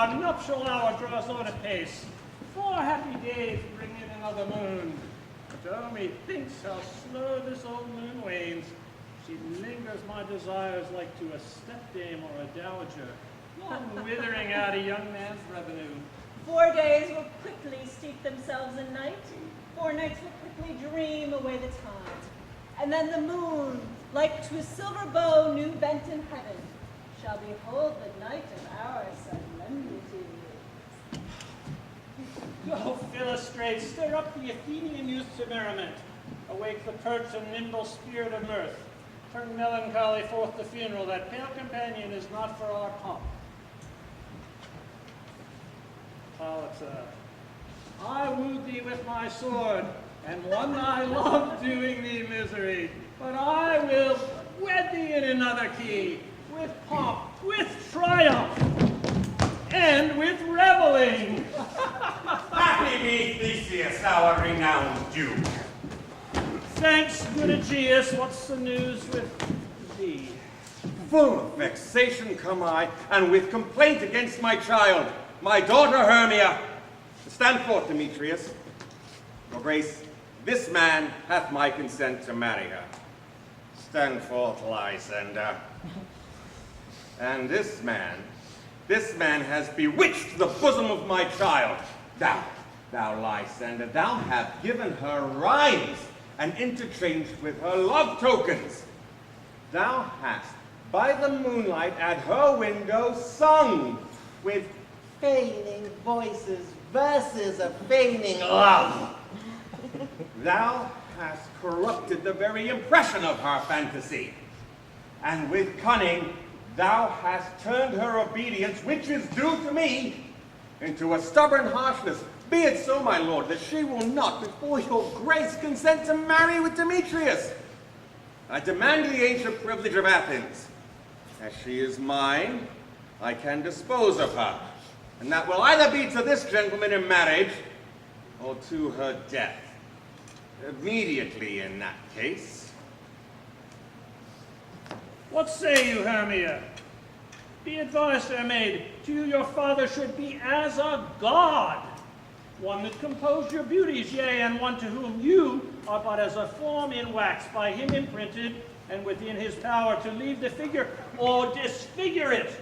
our nuptial hour draws on apace. 4 happy days bring in another moon. But oh, methinks how slow this old moon wanes. She lingers my desires like to a stepdame or a dowager, long withering out a young man's revenue. 4 days will quickly steep themselves in night. 4 nights will quickly dream away the time. And then the moon, like to a silver bow new bent in heaven, shall behold the night of our solemnity. Go, Philostrate, stir up the Athenian youth to merriment. Awake the pert and nimble spirit of mirth. Turn melancholy forth the funeral, that pale companion is not for our pomp. Polita, I wooed thee with my sword, and won thy love doing thee misery. But I will wed thee in another key, with pomp, with triumph, and with reveling. Happy be Theseus, our renowned Jew. Thanks, good Aegeus. What's the news with thee? Full of vexation come I, and with complaint against my child, my daughter Hermia. Stand forth, Demetrius. Your Grace, this man hath my consent to marry her. Stand forth, Lysander. And this man has bewitched the bosom of my child. Thou Lysander, thou hast given her rhymes and interchanged with her love tokens. Thou hast, by the moonlight at her window, sung with feigning voices verses of feigning love. Thou hast corrupted the very impression of her fantasy, and with cunning thou hast turned her obedience, which is due to me, into a stubborn harshness. Be it so, my lord, that she will not, before your grace, consent to marry with Demetrius. I demand the ancient privilege of Athens. As she is mine, I can dispose of her, and that will either be to this gentleman in marriage, or to her death. Immediately, in that case. What say you, Hermia? Be advised, fair maid, to you your father should be as a god, one that composed your beauties, yea, and one to whom you are but as a form in wax, by him imprinted, and within his power to leave the figure or disfigure it.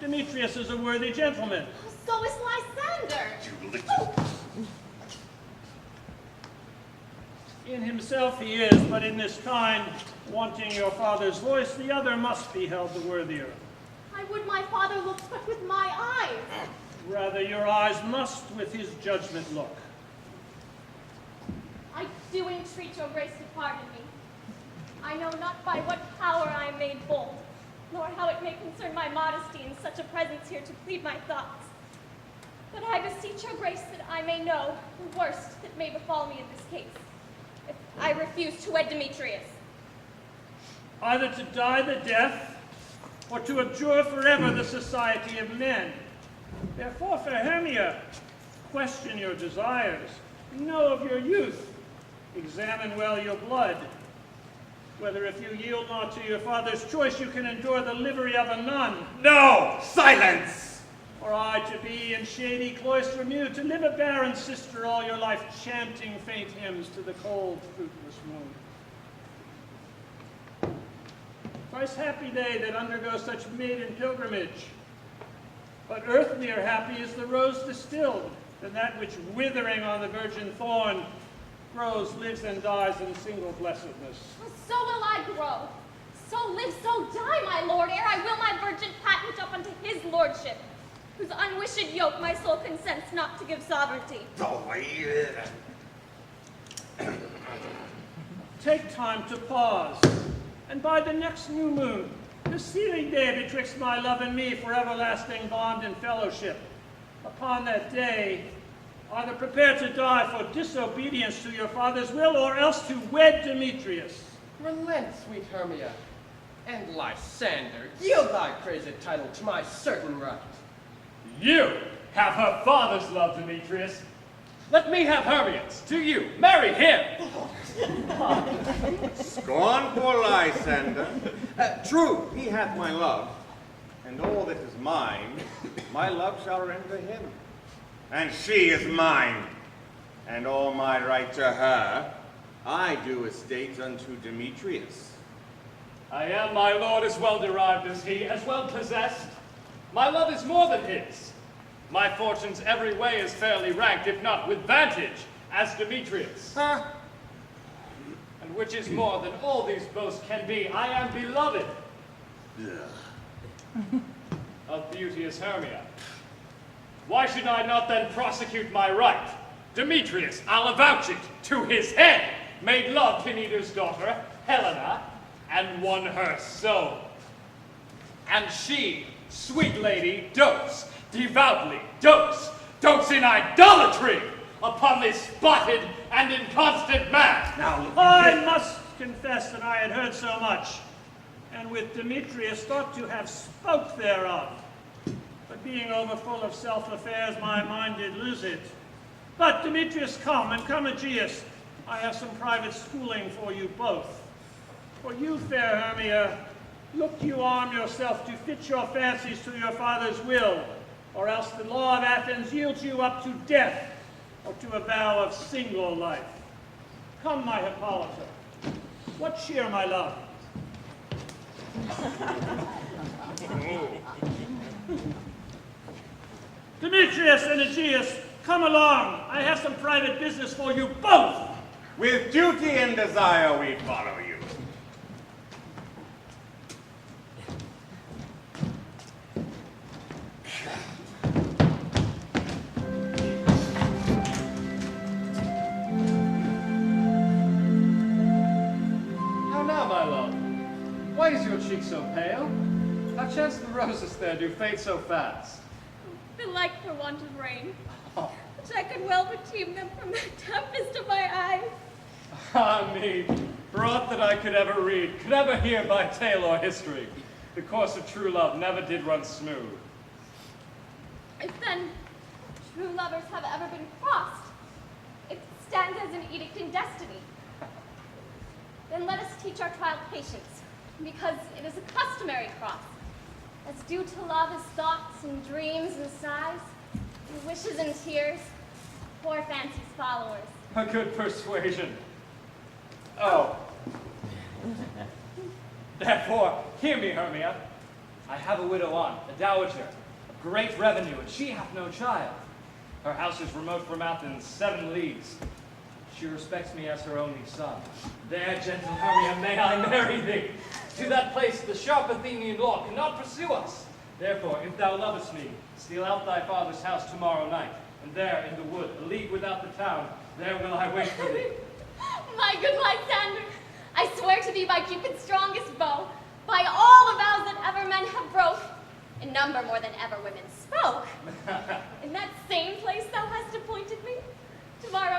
Demetrius is a worthy gentleman. So is Lysander. In himself he is, but in this kind, wanting your father's voice, the other must be held the worthier. I would my father looked but with my eyes. Rather, your eyes must with his judgment look. I do entreat your grace to pardon me. I know not by what power I am made bold, nor how it may concern my modesty in such a presence here to plead my thoughts. But I beseech your grace that I may know the worst that may befall me in this case, if I refuse to wed Demetrius. Either to die the death, or to abjure forever the society of men. Therefore, fair Hermia, question your desires, know of your youth, examine well your blood, whether if you yield not to your father's choice, you can endure the livery of a nun. No! Silence! Or I to be in shady cloister mute, to live a barren sister all your life, chanting faint hymns to the cold, fruitless moon. Thrice happy they that undergo such maiden pilgrimage. But earthlier happy is the rose distilled, than that which withering on the virgin thorn grows, lives, and dies in single blessedness. So will I grow, so live, so die, my lord, ere I will my virgin patent up unto his lordship, whose unwished yoke my soul consents not to give sovereignty. Take time to pause, and by the next new moon, the sealing day betwixt my love and me for everlasting bond and fellowship, upon that day, either prepare to die for disobedience to your father's will, or else to wed Demetrius. Relent, sweet Hermia, and Lysander, yield thy praised title to my certain right. You have her father's love, Demetrius. Let me have Hermia's. To you, marry him. Scornful Lysander. True, he hath my love, And all that is mine, my love shall render him. And she is mine, and all my right to her, I do estate unto Demetrius. I am, my lord, as well derived as he, as well possessed. My love is more than his. My fortunes every way is fairly ranked, if not with vantage, as Demetrius. Huh? And which is more than all these boasts can be, I am beloved of beauteous Hermia. Why should I not then prosecute my right? Demetrius, I'll avouch it, to his head, made love to Neda's daughter, Helena, and won her soul. And she, sweet lady, dotes, devoutly dotes in idolatry upon this spotted and inconstant man. Now, I must confess that I had heard so much, and with Demetrius thought to have spoke thereof. But being overfull of self-affairs, my mind did lose it. But Demetrius, come, and come, Aegeus. I have some private schooling for you both. For you, fair Hermia, look you arm yourself to fit your fancies to your father's will, or else the law of Athens yields you up to death, or to a vow of single life. Come, my Hippolyta. What cheer, my love? Demetrius and Aegeus, come along. I have some private business for you both. with duty and desire we follow you. How now, my love? Why is your cheek so pale? How chance the roses there do fade so fast? Belike for want of rain, Oh, which I could well redeem them from the tempest of my eyes. ah me, for aught that I could ever read, could ever hear by tale or history, the course of true love never did run smooth. If then true lovers have ever been crossed, it stands as an edict in destiny. Then let us teach our child patience, because it is a customary cross. As due to love as thoughts and dreams and sighs, and wishes and tears, poor fancy's followers. A good persuasion. Oh. Therefore, hear me, Hermia. I have a widow aunt, a dowager, of great revenue, and she hath no child. Her house is remote from Athens, 7 leagues. She respects me as her only son. There, gentle Hermia, may I marry thee. To that place the sharp Athenian law cannot pursue us. Therefore, if thou lovest me, steal out thy father's house tomorrow night, and there in the wood, a league without the town, there will I wait for thee. My good Lysander, I swear to thee by Cupid's strongest bow, by all the vows that ever men have broke, in number more than ever women spoke. In that same place thou hast appointed me, tomorrow